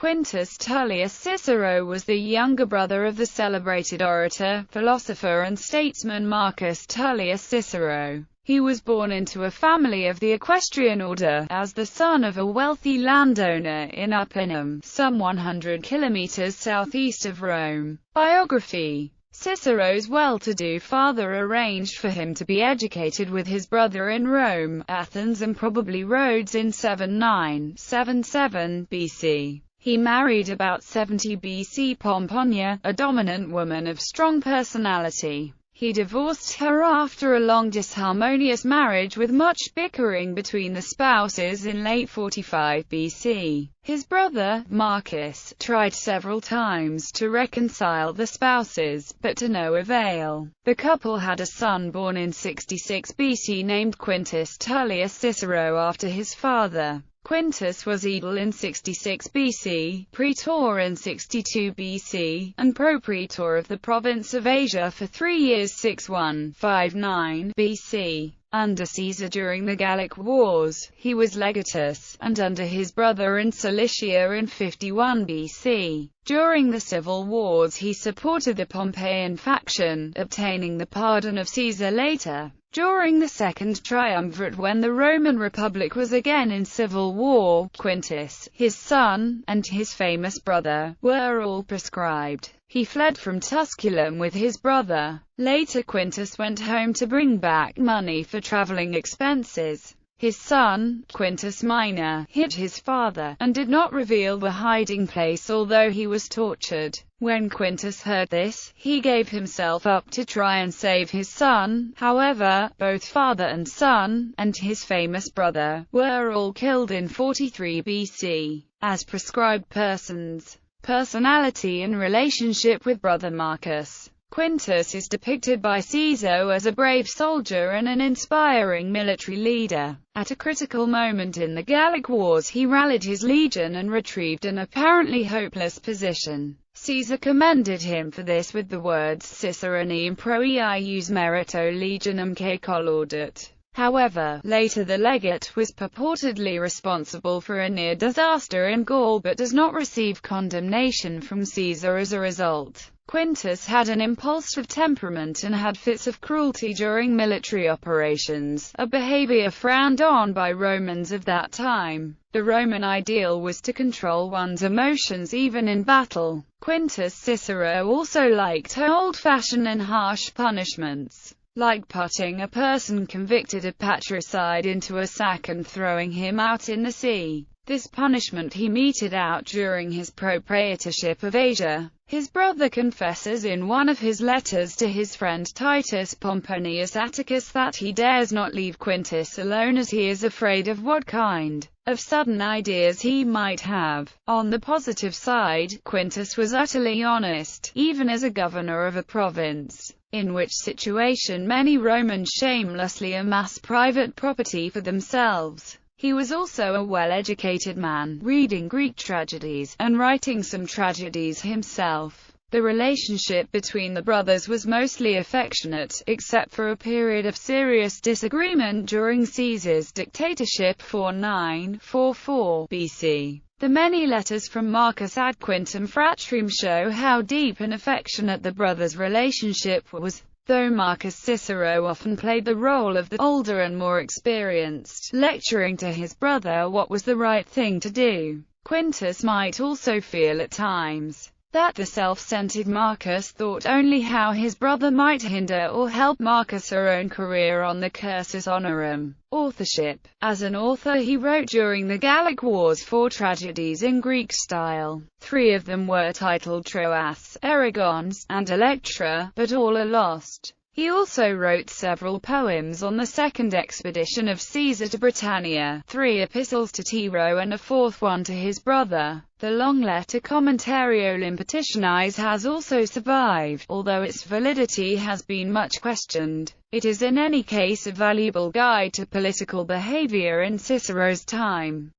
Quintus Tullius Cicero was the younger brother of the celebrated orator, philosopher and statesman Marcus Tullius Cicero. He was born into a family of the equestrian order, as the son of a wealthy landowner in Arpinum, some 100 kilometers southeast of Rome. Biography. Cicero's well-to-do father arranged for him to be educated with his brother in Rome, Athens and probably Rhodes in 79–77 BC. He married about 70 BC Pomponia, a dominant woman of strong personality. He divorced her after a long disharmonious marriage with much bickering between the spouses in late 45 BC. His brother, Marcus, tried several times to reconcile the spouses, but to no avail. The couple had a son born in 66 BC named Quintus Tullius Cicero after his father. Quintus was aedile in 66 BC, praetor in 62 BC, and propraetor of the province of Asia for 3 years 61–59 BC. Under Caesar during the Gallic Wars, he was legatus, and under his brother in Cilicia in 51 BC. During the civil wars he supported the Pompeian faction, obtaining the pardon of Caesar later. During the Second Triumvirate, when the Roman Republic was again in civil war, Quintus, his son, and his famous brother, were all proscribed. He fled from Tusculum with his brother. Later Quintus went home to bring back money for traveling expenses. His son, Quintus Minor, hid his father, and did not reveal the hiding place although he was tortured. When Quintus heard this, he gave himself up to try and save his son. However, both father and son, and his famous brother, were all killed in 43 BC. As proscribed persons. Personality and relationship with brother Marcus. Quintus is depicted by Caesar as a brave soldier and an inspiring military leader. At a critical moment in the Gallic Wars he rallied his legion and retrieved an apparently hopeless position. Caesar commended him for this with the words Ciceronem proeius merito legionum que collaudat. However, later the legate was purportedly responsible for a near disaster in Gaul but does not receive condemnation from Caesar as a result. Quintus had an impulsive temperament and had fits of cruelty during military operations, a behavior frowned on by Romans of that time. The Roman ideal was to control one's emotions even in battle. Quintus Cicero also liked old-fashioned and harsh punishments, like putting a person convicted of patricide into a sack and throwing him out in the sea. This punishment he meted out during his propraetorship of Asia. His brother confesses in one of his letters to his friend Titus Pomponius Atticus that he dares not leave Quintus alone as he is afraid of what kind of sudden ideas he might have. On the positive side, Quintus was utterly honest, even as a governor of a province, in which situation many Romans shamelessly amass private property for themselves. He was also a well-educated man, reading Greek tragedies, and writing some tragedies himself. The relationship between the brothers was mostly affectionate, except for a period of serious disagreement during Caesar's dictatorship 49–44 BC. The many letters from Marcus ad Quintum Fratrem show how deep and affectionate the brothers' relationship was. Though Marcus Cicero often played the role of the older and more experienced, lecturing to his brother what was the right thing to do, Quintus might also feel at times that the self-centered Marcus thought only how his brother might hinder or help Marcus' own career on the cursus honorum. Authorship. As an author he wrote during the Gallic Wars 4 tragedies in Greek style. 3 of them were titled Troas, Erigons, and Electra, but all are lost. He also wrote several poems on the second expedition of Caesar to Britannia, 3 epistles to Tiro and a 4th one to his brother. The long letter Commentario Limpetitionis has also survived, although its validity has been much questioned. It is in any case a valuable guide to political behavior in Cicero's time.